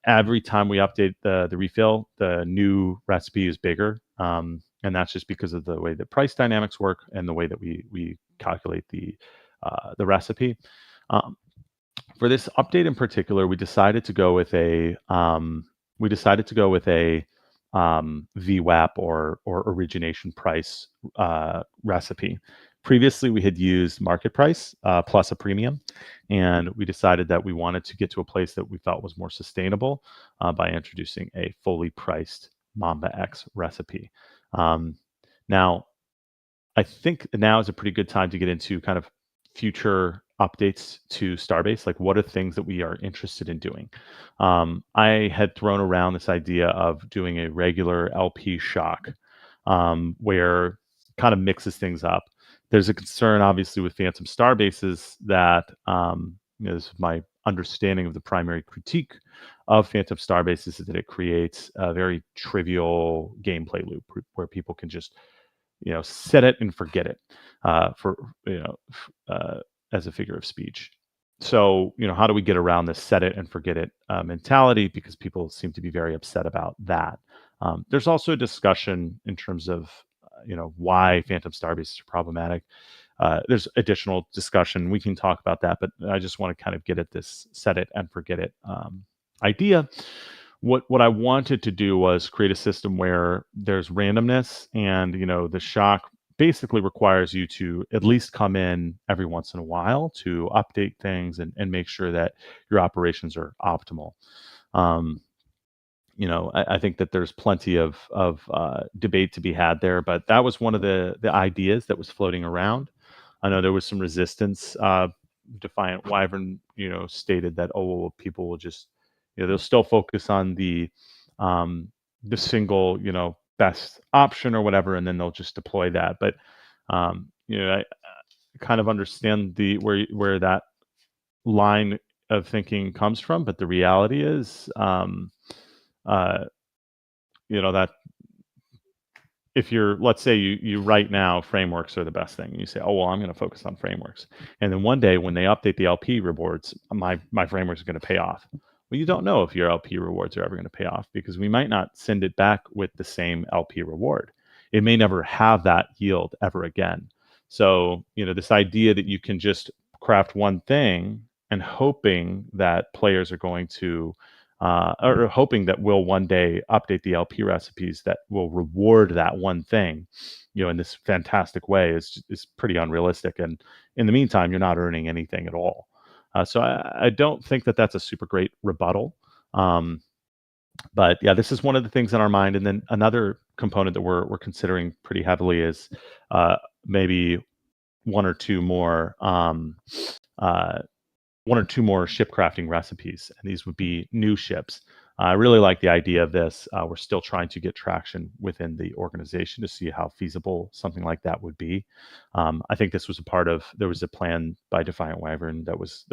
every time we update the refill, the new recipe is bigger, and that's just because of the way that price dynamics work and the way that we calculate the recipe. For this update in particular, we decided to go with a VWAP or origination price recipe. Previously, we had used market price plus a premium, and we decided that we wanted to get to a place that we felt was more sustainable by introducing a fully priced Mamba X recipe. Now, I think now is a pretty good time to get into kind of future updates to Starbase. Like, what are things that we are interested in doing? I had thrown around this idea of doing a regular LP shock, where kind of mixes things up. There's a concern, obviously, with Phantom Starbases that this is my understanding of the primary critique of Phantom Starbases is that it creates a very trivial gameplay loop where people can just set it and forget it as a figure of speech. So, how do we get around this set it and forget it mentality? Because people seem to be very upset about that. There's also a discussion in terms of, why Phantom Starbase are problematic. There's additional discussion. We can talk about that, but I just want to kind of get at this set it and forget it idea. What I wanted to do was create a system where there's randomness, and the shock basically requires you to at least come in every once in a while to update things and make sure that your operations are optimal. I think that there's plenty of debate to be had there, but that was one of the ideas that was floating around. I know there was some resistance. Defiant Wyvern, stated that, people will just, they'll still focus on the single, best option or whatever, and then they'll just deploy that. But I kind of understand where that line of thinking comes from. But the reality is, that if you're, let's say you right now frameworks are the best thing, and you say, I'm going to focus on frameworks, and then one day when they update the LP rewards, my frameworks are going to pay off. Well, you don't know if your LP rewards are ever going to pay off, because we might not send it back with the same LP reward. It may never have that yield ever again. So, this idea that you can just craft one thing and hoping that players are going to or hoping that we'll one day update the LP recipes that will reward that one thing, in this fantastic way is pretty unrealistic. And in the meantime, you're not earning anything at all. So I don't think that that's a super great rebuttal. But yeah, this is one of the things in our mind. And then another component that we're considering pretty heavily is maybe one or two more ship crafting recipes, and these would be new ships. I really like the idea of this. We're still trying to get traction within the organization to see how feasible something like that would be. I think this was there was a plan by Defiant Wyvern that was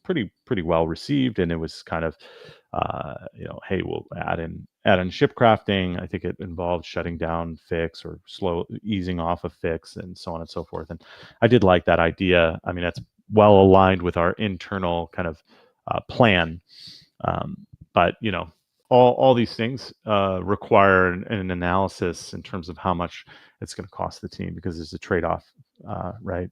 pretty well received, and it was kind of, hey, we'll add in ship crafting. I think it involved shutting down Fix or easing off of Fix and so on and so forth. And I did like that idea. I mean, that's well aligned with our internal kind of plan. But all these things require an analysis in terms of how much it's going to cost the team, because there's a trade-off, right?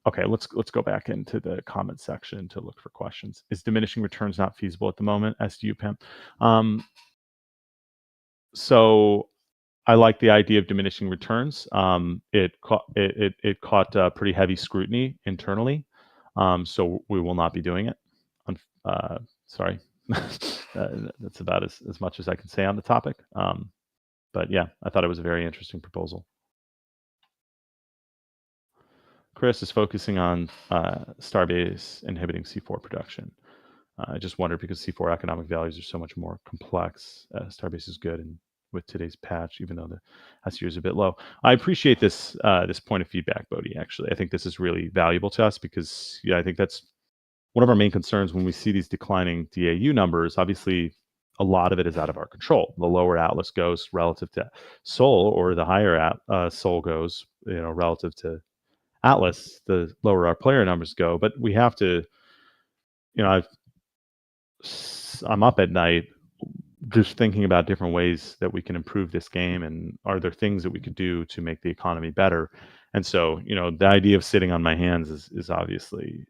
Okay, let's go back into the comment section to look for questions. Is diminishing returns not feasible at the moment? SDU Pimp. So I like the idea of diminishing returns. It caught pretty heavy scrutiny internally, so we will not be doing it. Sorry, that's about as much as I can say on the topic. But yeah, I thought it was a very interesting proposal. Chris is focusing on Starbase inhibiting C4 production. I just wonder because C4 economic values are so much more complex. Starbase is good, and with today's patch, even though the SU is a bit low, I appreciate this this point of feedback, Bodhi. Actually, I think this is really valuable to us because I think that's one of our main concerns when we see these declining DAU numbers. Obviously, a lot of it is out of our control. The lower Atlas goes relative to Sol, or the higher Sol goes, relative to Atlas, the lower our player numbers go. But we have to, I'm up at night just thinking about different ways that we can improve this game, and are there things that we could do to make the economy better. And so, the idea of sitting on my hands is obviously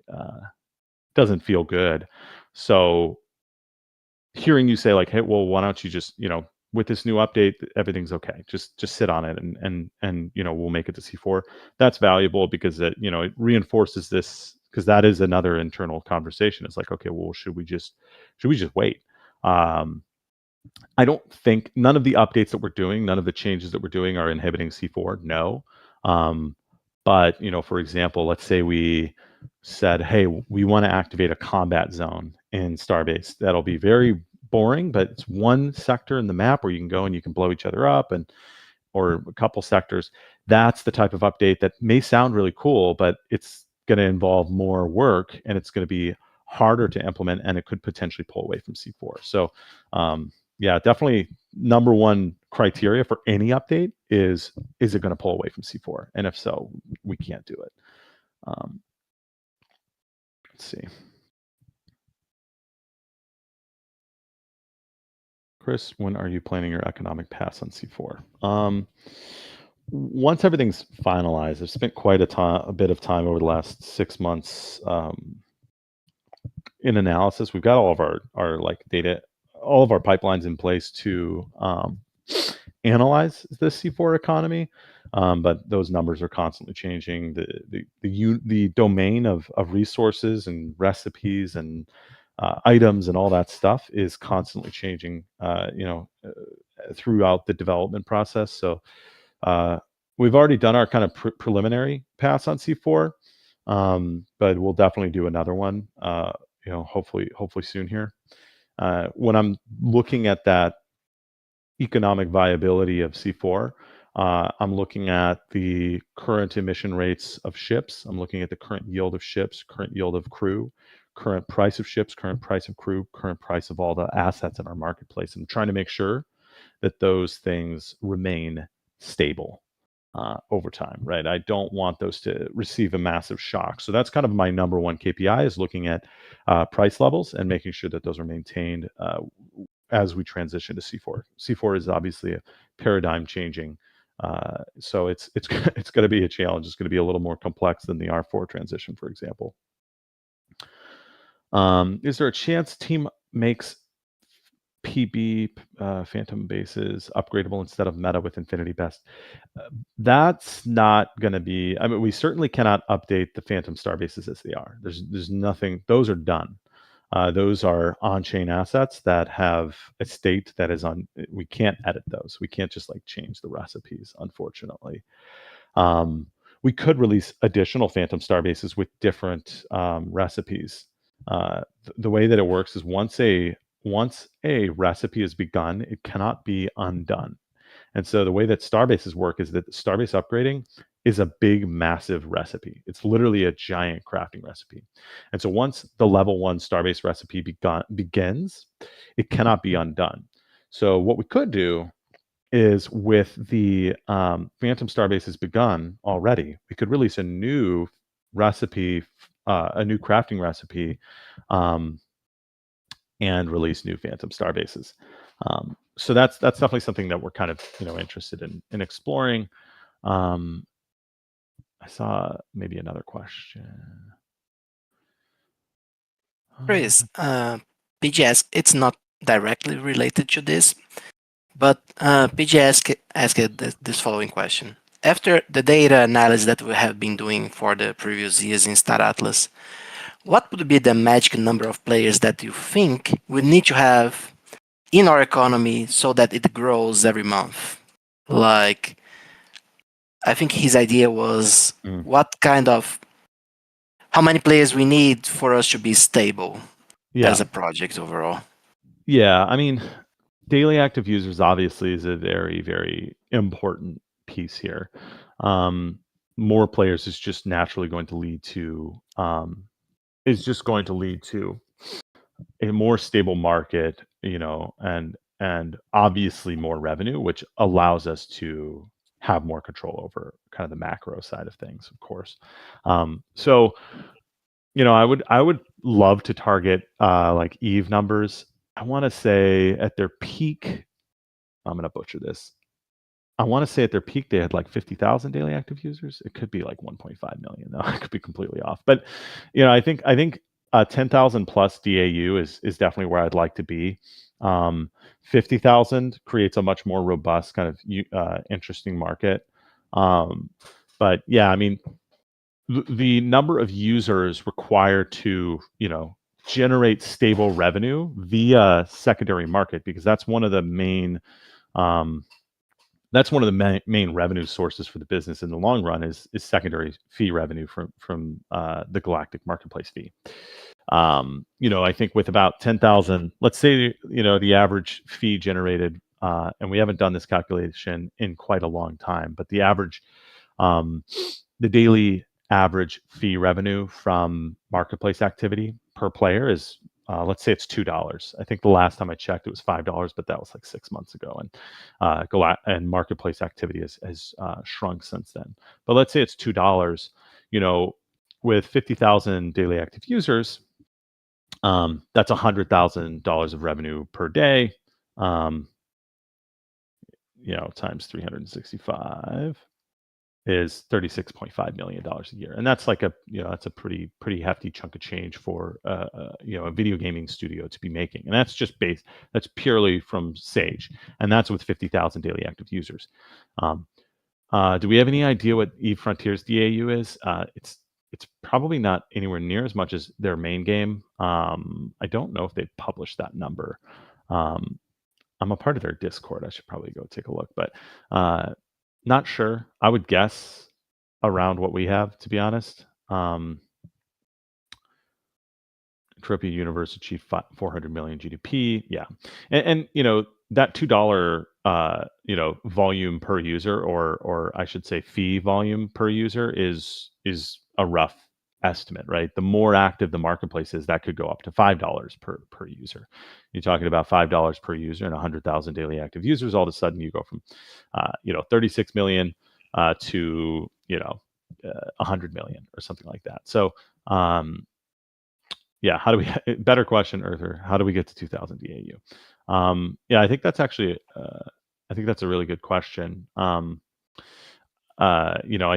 doesn't feel good. So hearing you say like, hey, well, why don't you just, with this new update, everything's okay. Just sit on it, and we'll make it to C4. That's valuable because it reinforces this, because that is another internal conversation. It's like, okay, well, should we just wait? I don't think none of the updates that we're doing, none of the changes that we're doing are inhibiting C4. No. But, for example, let's say we said, hey, we want to activate a combat zone in Starbase. That'll be very boring, but it's one sector in the map where you can go and you can blow each other up, or a couple sectors. That's the type of update that may sound really cool, but it's going to involve more work, and it's going to be harder to implement, and it could potentially pull away from C4. So, yeah, definitely number one criteria for any update is it going to pull away from C4? And if so, we can't do it. Let's see. Chris, when are you planning your economic pass on C4? Once everything's finalized, I've spent quite a bit of time over the last 6 months in analysis. We've got all of our like data, all of our pipelines in place to analyze the C4 economy, but those numbers are constantly changing. The domain of resources and recipes and items and all that stuff is constantly changing, throughout the development process. So we've already done our kind of preliminary pass on C4, but we'll definitely do another one, hopefully soon here. When I'm looking at that economic viability of C4, I'm looking at the current emission rates of ships. I'm looking at the current yield of ships, current yield of crew, current price of ships, current price of crew, current price of all the assets in our marketplace. I'm trying to make sure that those things remain stable over time, right? I don't want those to receive a massive shock. So that's kind of my number one KPI, is looking at price levels and making sure that those are maintained as we transition to C4. C4 is obviously a paradigm changing, so it's going to be a challenge. It's going to be a little more complex than the R4 transition, for example. Is there a chance team makes PB Phantom bases upgradable instead of meta with Infinity Best? That's not going to be. I mean, we certainly cannot update the Phantom Star bases as they are. There's nothing. Those are done. Those are on-chain assets that have a state that is on. We can't edit those. We can't just like change the recipes, unfortunately. We could release additional Phantom Star bases with different recipes. The way that it works is once a recipe is begun, it cannot be undone. And so the way that Starbases work is that Starbase upgrading is a big, massive recipe. It's literally a giant crafting recipe. And so once the level 1 Starbase recipe begins, it cannot be undone. So what we could do is, with the Phantom Starbases begun already, we could release a new recipe, a new crafting recipe, and release new Phantom Starbases. So that's definitely something that we're kind of interested in exploring. I saw maybe another question. Chris, PG asked, it's not directly related to this, but PG asked this following question. After the data analysis that we have been doing for the previous years in Star Atlas, what would be the magic number of players that you think we need to have in our economy so that it grows every month? Like, I think his idea was how many players we need for us to be stable. as a project overall. Yeah, I mean, daily active users obviously is a very, very important piece here. More players is just naturally going to lead to a more stable market, and obviously more revenue, which allows us to have more control over kind of the macro side of things, of course. So, I would love to target like Eve numbers. I want to say at their peak, I'm going to butcher this. I want to say at their peak they had like 50,000 daily active users. It could be like 1.5 million though. I could be completely off. But I think 10,000 plus DAU is definitely where I'd like to be. 50,000 creates a much more robust kind of interesting market. But yeah, I mean, the number of users required to generate stable revenue via secondary market, because that's one of the main main revenue sources for the business in the long run is secondary fee revenue from the Galactic Marketplace fee. I think with about 10,000, let's say the average fee generated, and we haven't done this calculation in quite a long time, but the daily average fee revenue from marketplace activity per player is, let's say it's $2. I think the last time I checked it was $5, but that was like 6 months ago, and marketplace activity has shrunk since then. But let's say it's $2. With 50,000 daily active users, that's $100,000 of revenue per day. Times 365 is $36.5 million a year, and that's like that's a pretty hefty chunk of change for a video gaming studio to be making, and that's purely from Sage, and that's with 50,000 daily active users. Do we have any idea what Eve Frontiers DAU is? It's probably not anywhere near as much as their main game. I don't know if they've published that number. I'm a part of their Discord. I should probably go take a look, but not sure. I would guess around what we have, to be honest. Entropia Universe achieved 400 million GDP. Yeah, and that $2 volume per user, or I should say fee volume per user is a rough estimate, right? The more active the marketplace is, that could go up to $5 per user. You're talking about $5 per user and 100,000 daily active users. All of a sudden, you go from 36 million to 100 million or something like that. So yeah, better question, Earther, how do we get to 2,000 DAU? Yeah, I think that's actually a really good question. I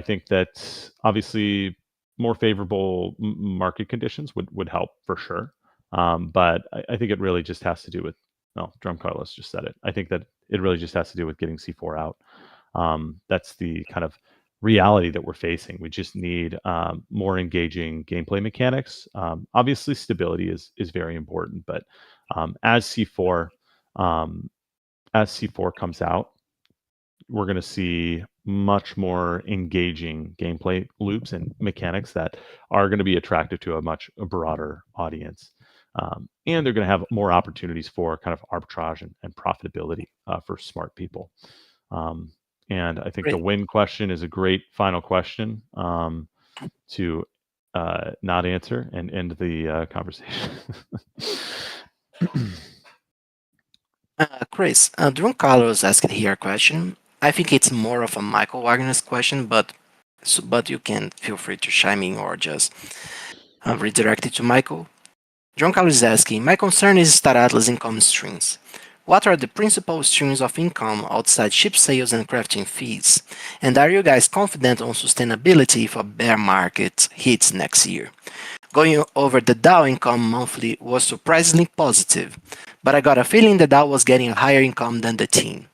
think that obviously more favorable market conditions would help for sure. But I think it really just has to do with, Drum Carlos just said it. I think that it really just has to do with getting C4 out. That's the kind of reality that we're facing. We just need more engaging gameplay mechanics. Obviously, stability is very important, but as C4 comes out, we're going to see much more engaging gameplay loops and mechanics that are going to be attractive to a much broader audience. And they're going to have more opportunities for kind of arbitrage and profitability for smart people. And I think the win question is a great final question to not answer and end the conversation. Chris, Drum Carlos asked here a question. I think it's more of a Michael Wagner's question, but you can feel free to chime in or just redirect it to Michael. Drum Carlos is asking, my concern is Star Atlas income streams. What are the principal streams of income outside ship sales and crafting fees? And are you guys confident on sustainability if a bear market hits next year? Going over the DAO income monthly was surprisingly positive, but I got a feeling the DAO was getting a higher income than the team.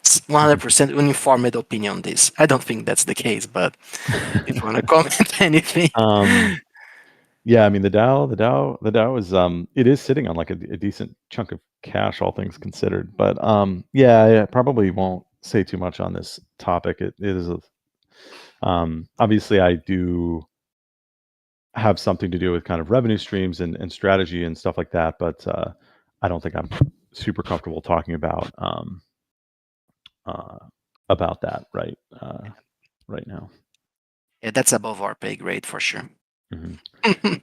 100% uninformed opinion on this. I don't think that's the case, but if you want to comment anything. Yeah, I mean the DAO is it is sitting on like a decent chunk of cash, all things considered. But yeah, I probably won't say too much on this topic. It is obviously I have something to do with kind of revenue streams and strategy and stuff like that. But I don't think I'm super comfortable talking about that right now. Yeah, that's above our pay grade for sure. Mm-hmm.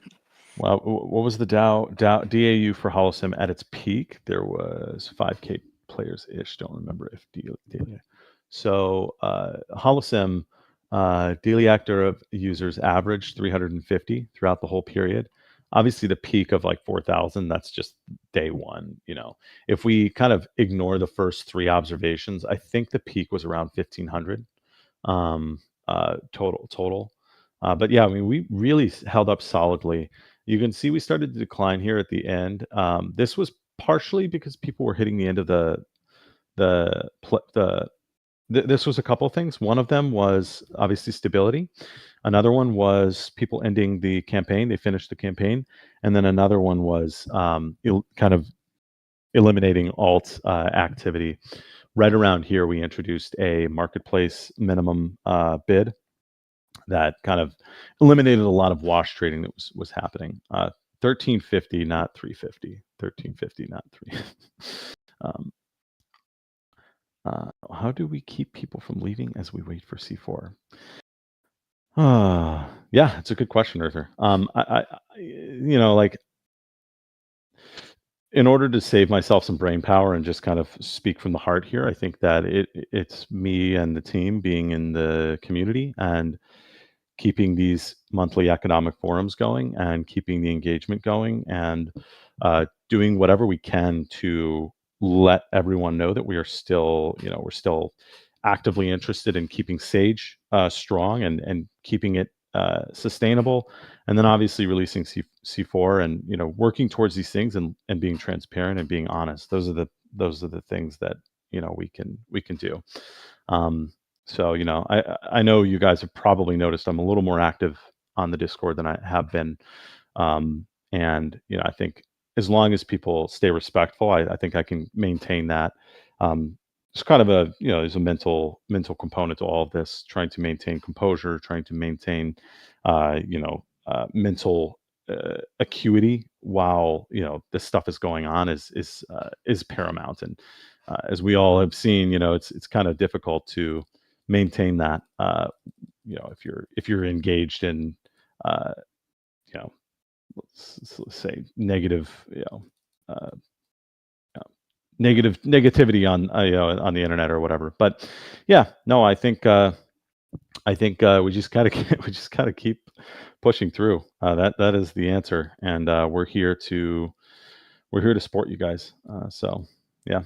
Well, what was the DAU for Holosim at its peak? There was 5K players ish. Don't remember if daily. So Holosim daily active users averaged 350 throughout the whole period. Obviously, the peak of like 4,000. That's just day one. If we kind of ignore the first 3 observations, I think the peak was around 1,500 total. But yeah, I mean, we really held up solidly. You can see we started to decline here at the end. This was partially because people were hitting the end of this was a couple of things. One of them was obviously stability. Another one was people ending the campaign. They finished the campaign. And then another one was kind of eliminating alt activity. Right around here, we introduced a marketplace minimum bid that kind of eliminated a lot of wash trading that was happening. 1350, not 350. 1350, not 3. How do we keep people from leaving as we wait for C4? Yeah, it's a good question, Arthur. Like, in order to save myself some brain power and just kind of speak from the heart here, I think that it's me and the team being in the community and keeping these monthly economic forums going and keeping the engagement going and doing whatever we can to let everyone know that we are still, we're still actively interested in keeping Sage strong and keeping it sustainable, and then obviously releasing C4 and working towards these things and being transparent and being honest. Those are the things that we can do. So I know you guys have probably noticed I'm a little more active on the Discord than I have been, and I think as long as people stay respectful, I think I can maintain that. It's kind of there's a mental component to all of this, trying to maintain composure, trying to maintain mental acuity while this stuff is going on is paramount. And as we all have seen, it's kind of difficult to maintain that if you're engaged in let's say negative negativity on the internet or whatever. But yeah, no, I think we just gotta keep pushing through. That is the answer, and we're here to support you guys. So yeah,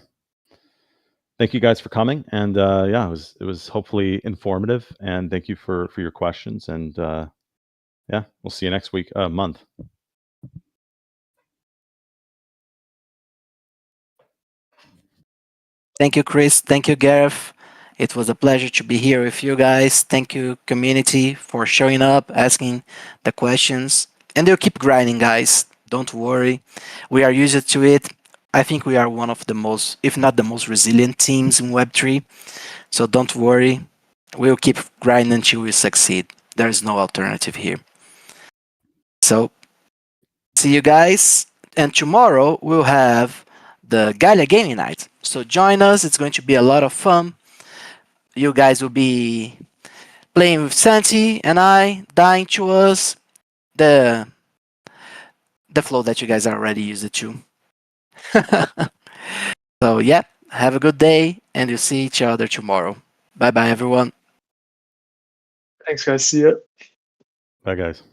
thank you guys for coming, and yeah, it was hopefully informative, and thank you for your questions, and yeah, we'll see you next month. Thank you, Chris. Thank you, Gareth. It was a pleasure to be here with you guys. Thank you, community, for showing up, asking the questions. And they'll keep grinding, guys. Don't worry. We are used to it. I think we are one of the most, if not the most resilient teams in Web3. So don't worry. We'll keep grinding until we succeed. There is no alternative here. So see you guys. And tomorrow we'll have the Galia Gaming Night. So join us. It's going to be a lot of fun. You guys will be playing with Santi and I, dying to us the flow that you guys are already used to. So yeah, have a good day, and you'll see each other tomorrow. Bye bye, everyone. Thanks, guys. See ya. Bye, guys.